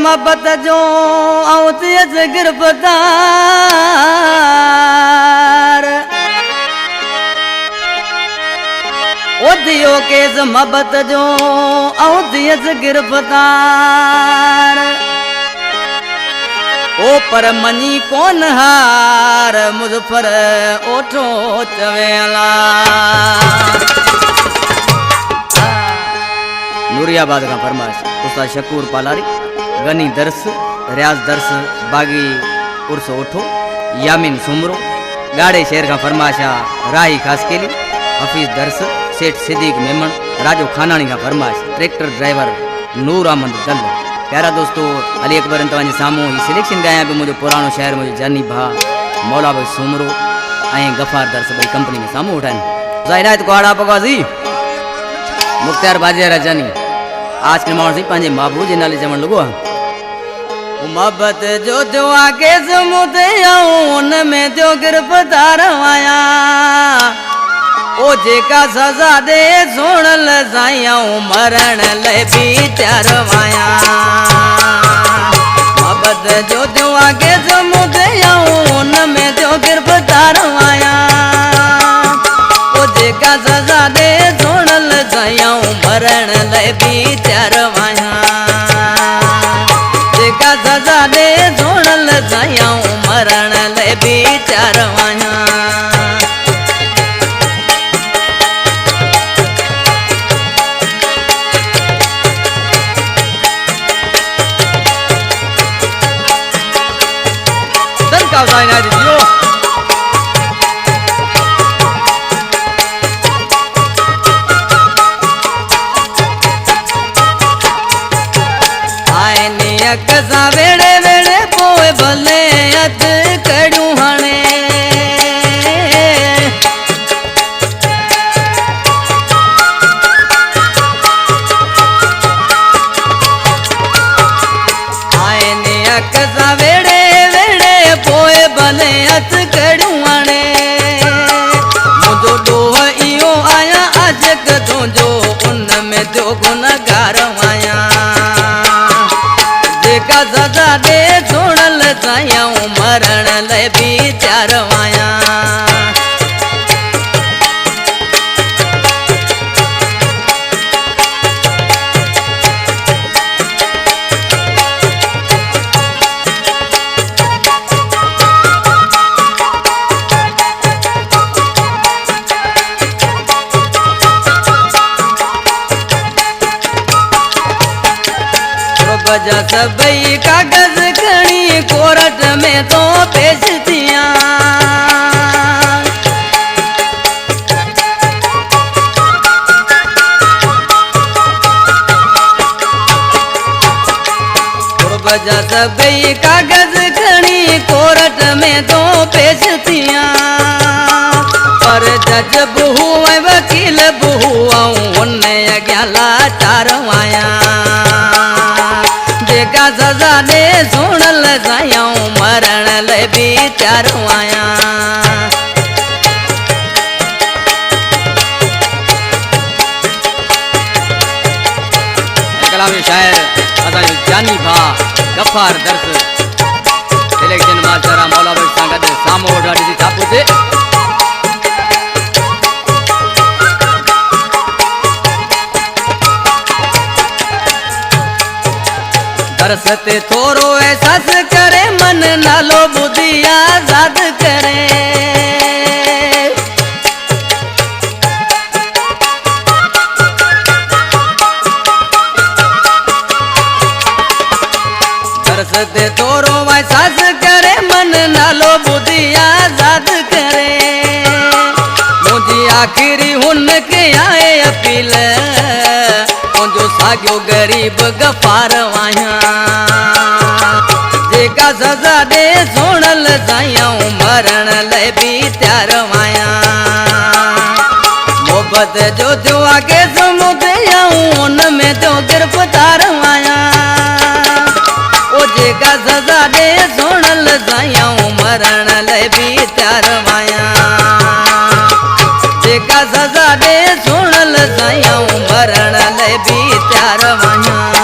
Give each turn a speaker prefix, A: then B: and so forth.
A: मोहब्बत जो आउती गिरफ्तार ओ दियो के मोहब्बत जो आउती गिरफ्तार ओ पर मनी कौन हार मुजफ्फर ओठो चवेला नूरियाबाद का फरमाइश उस्ताद शकूर पालारी गनी दर्स रियाज दर्स बागी उर्स ओठो यामिन सुमरो गाड़े शहर का फरमाइशा राही खास के लिए हफीज दर्स सेठ सिद्दीक मेमन राजो खानानी का फरमाइश ट्रैक्टर ड्राइवर नूर अहमद दल प्यारा दोस्तों अली अकबर तव्हांजे साम्हूं ही सिलेक्शन गाया भी मुझे पुरानो शहर मुझे जानी भा मौला भाई सुमरो ऐं गफ़ार दर्स भाई कंपनी में साम्हूं उठाइन ज़ाहिरात कोड़ा पगाजी मुख्तार बाजिया जानी आज के माण्हू पंहिंजे महबूब जे नाले चवण लॻो आहे मोहब्बत जो थियो आगे समुदे उन में थियो गिरफ्तार आया ओ जेका सजा दे सुणल साईं मरण ले भी तैयार आया मोहब्बत जो थियो आगे समुदे उन में थियो गिरफ्तार आया ओ जेका सजा दे सुणल साईं मरण ले भी तैयार आया जेका सजा दे सुणल साईं मरण ले भी तैयार आया कसा वेड़े वेड़े पोए भले अत कड़ू हणे आए ने कसा वेड़े वेड़े पोए भले अत कड़ू हणे मुझो डोह इयो आया अज कदों जो उन में जो गुनहगार आया जेका सजा दे सुणल साईं मरण ले भी तैयार आया वजह सबई कागज खणी कोर्ट में तो पेश थिया वजह सबई कागज खणी कोर्ट में तो पेश थिया पर जज बहू वकील बहू उन अॻियां लाचार आया जेका सजा दे सुणल साईं मरण ले भी तैयार आया कलामी शायर असांजो जानी भा गफ़ार दर्स सिलेक्शन मास्टर मौला भाई सां गॾु साम्हूं ॾाढी थी थापो थिए दर्स ते थोरो एहसास करे मन नालो बुद्धि आजाद करे दर्स ते थोरो एहसास करे मन नालो बुद्धि आजाद करे मुझी आखिरी हुन के आए अपील मुझो साॻियो गरीब गफ़ार आया जेका सजा दे सुणल साईं मरण ले भी तैयार आया मोहब्बत जो थियो आगे समुदे उन में थियो गिरफ्तार आया ओ जेका सजा दे सुणल साईं मरण ले भी तैयार आया जेका सजा दे सुणल साईं मरण ले भी तैयार आया।